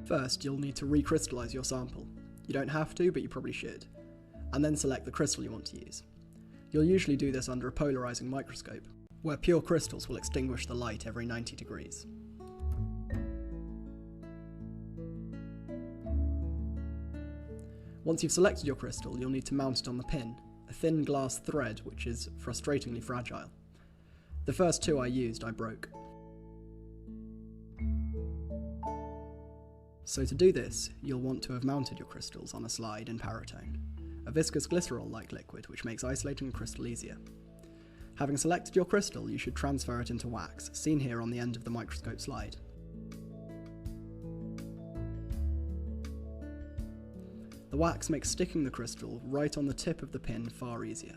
First, you'll need to recrystallize your sample. You don't have to, but you probably should. And then select the crystal you want to use. You'll usually do this under a polarizing microscope, where pure crystals will extinguish the light every 90 degrees. Once you've selected your crystal, you'll need to mount it on the pin, a thin glass thread which is frustratingly fragile. The first two I used, I broke. So to do this, you'll want to have mounted your crystals on a slide in Paratone, a viscous glycerol-like liquid which makes isolating a crystal easier. Having selected your crystal, you should transfer it into wax, seen here on the end of the microscope slide. The wax makes sticking the crystal right on the tip of the pin far easier.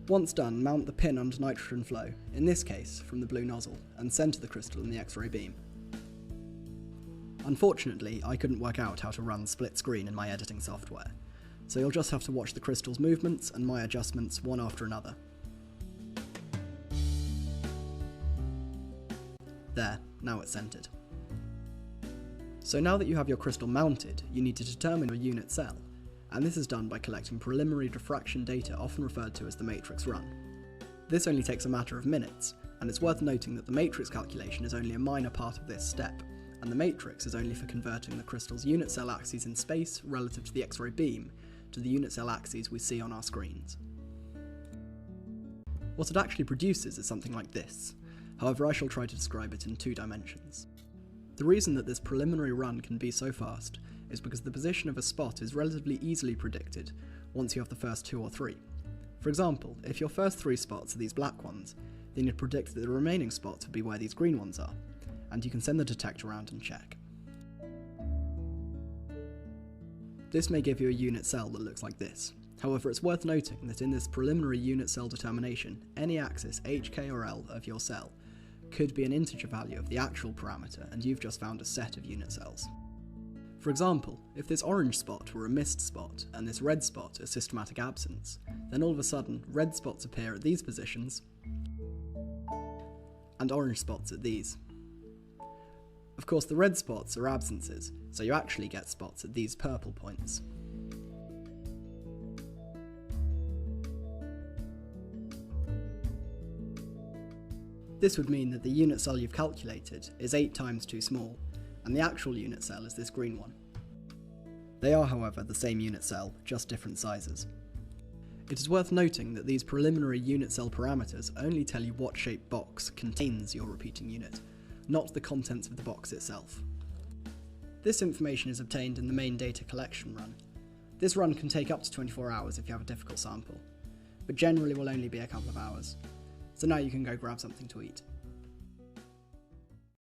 Once done, mount the pin under nitrogen flow, in this case from the blue nozzle, and centre the crystal in the X-ray beam. Unfortunately, I couldn't work out how to run split screen in my editing software, so you'll just have to watch the crystal's movements and my adjustments one after another. There, now it's centred. So now that you have your crystal mounted, you need to determine your unit cell, and this is done by collecting preliminary diffraction data, often referred to as the matrix run. This only takes a matter of minutes, and it's worth noting that the matrix calculation is only a minor part of this step, and the matrix is only for converting the crystal's unit cell axes in space relative to the X-ray beam to the unit cell axes we see on our screens. What it actually produces is something like this, however I shall try to describe it in 2 dimensions. The reason that this preliminary run can be so fast is because the position of a spot is relatively easily predicted once you have the first 2 or 3. For example, if your first 3 spots are these black ones, then you'd predict that the remaining spots would be where these green ones are, and you can send the detector around and check. This may give you a unit cell that looks like this. However, it's worth noting that in this preliminary unit cell determination, any axis h, k or l of your cell could be an integer value of the actual parameter, and you've just found a set of unit cells. For example, if this orange spot were a missed spot and this red spot a systematic absence, then all of a sudden red spots appear at these positions and orange spots at these. Of course, the red spots are absences, so you actually get spots at these purple points. This would mean that the unit cell you've calculated is 8 times too small, and the actual unit cell is this green one. They are, however, the same unit cell, just different sizes. It is worth noting that these preliminary unit cell parameters only tell you what shape box contains your repeating unit, not the contents of the box itself. This information is obtained in the main data collection run. This run can take up to 24 hours if you have a difficult sample, but generally will only be a couple of hours. So now you can go grab something to eat.